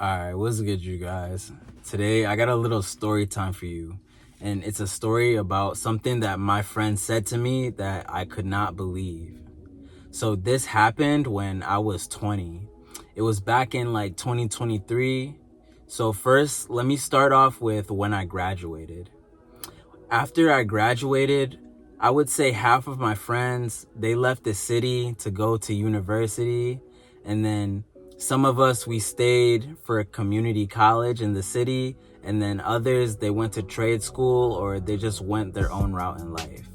Alright, what's good, you guys? Today I got a little story time for you, and it's a story about something that my friend said to me that I could not believe. So this happened when I was 20. It was back in like 2023. So first, let me start off with when I graduated. After I graduated, I would say half of my friends, they left the city to go to university, and then some of us, we stayed for a community college in the city, and then others, they went to trade school or they just went their own route in life.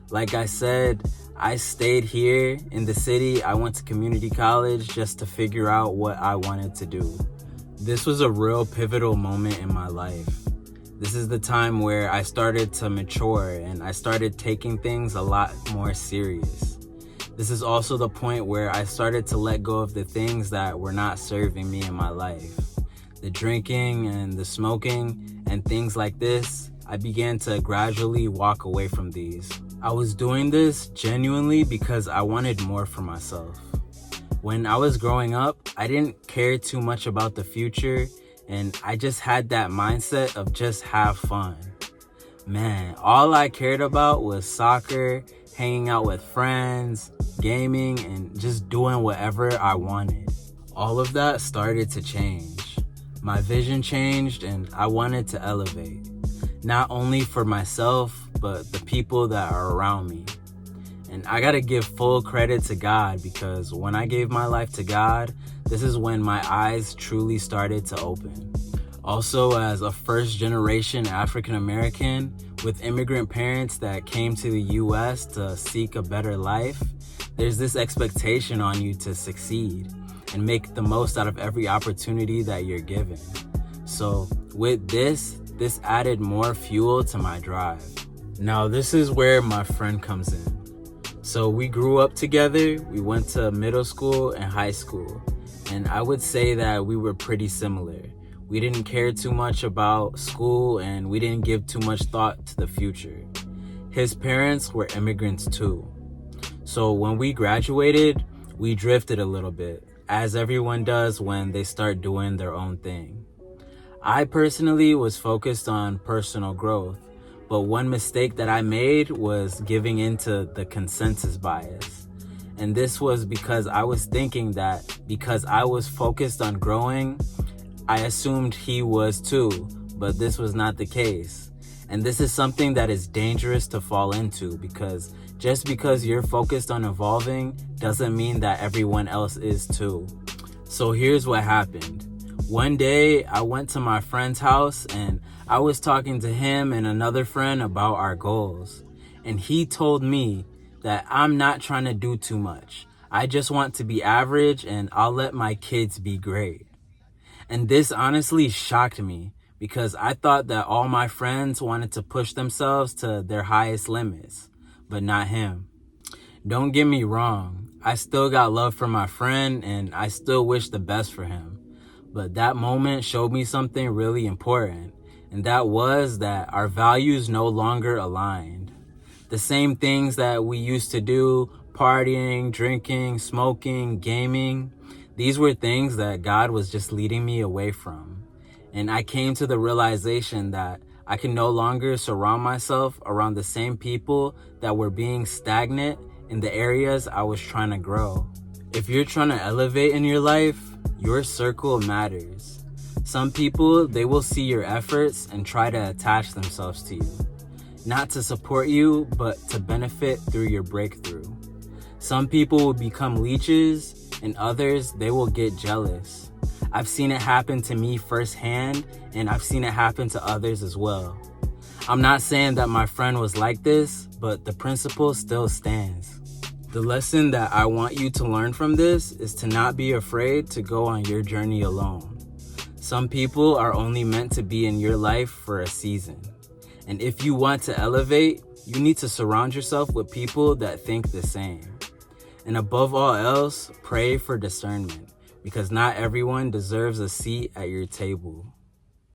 Like I said, I stayed here in the city. I went to community college just to figure out what I wanted to do. This was a real pivotal moment in my life. This is the time where I started to mature and I started taking things a lot more serious. This is also the point where I started to let go of the things that were not serving me in my life. The drinking and the smoking and things like this, I began to gradually walk away from these. I was doing this genuinely because I wanted more for myself. When I was growing up, I didn't care too much about the future, and I just had that mindset of just have fun. Man, all I cared about was soccer, hanging out with friends, gaming, and just doing whatever I wanted. All of that started to change. My vision changed and I wanted to elevate, not only for myself, but the people that are around me. And I gotta give full credit to God, because when I gave my life to God, this is when my eyes truly started to open. Also, as a first generation African American with immigrant parents that came to the US to seek a better life, there's this expectation on you to succeed and make the most out of every opportunity that you're given. So with this added more fuel to my drive. Now this is where my friend comes in. So we grew up together, we went to middle school and high school, and I would say that we were pretty similar. We didn't care too much about school and we didn't give too much thought to the future. His parents were immigrants too. So when we graduated, we drifted a little bit, as everyone does when they start doing their own thing. I personally was focused on personal growth, but one mistake that I made was giving into the consensus bias. And this was because I was thinking that because I was focused on growing, I assumed he was too, but this was not the case. And this is something that is dangerous to fall into, because just because you're focused on evolving doesn't mean that everyone else is too. So here's what happened. One day I went to my friend's house and I was talking to him and another friend about our goals. And he told me that I'm not trying to do too much. I just want to be average and I'll let my kids be great. And this honestly shocked me, because I thought that all my friends wanted to push themselves to their highest limits, but not him. Don't get me wrong, I still got love for my friend and I still wish the best for him. But that moment showed me something really important, and that was that our values no longer aligned. The same things that we used to do, partying, drinking, smoking, gaming, these were things that God was just leading me away from. And I came to the realization that I can no longer surround myself around the same people that were being stagnant in the areas I was trying to grow. If you're trying to elevate in your life, your circle matters. Some people, they will see your efforts and try to attach themselves to you. Not to support you, but to benefit through your breakthrough. Some people will become leeches, and others, they will get jealous. I've seen it happen to me firsthand, and I've seen it happen to others as well. I'm not saying that my friend was like this, but the principle still stands. The lesson that I want you to learn from this is to not be afraid to go on your journey alone. Some people are only meant to be in your life for a season. And if you want to elevate, you need to surround yourself with people that think the same. And above all else, pray for discernment, because not everyone deserves a seat at your table.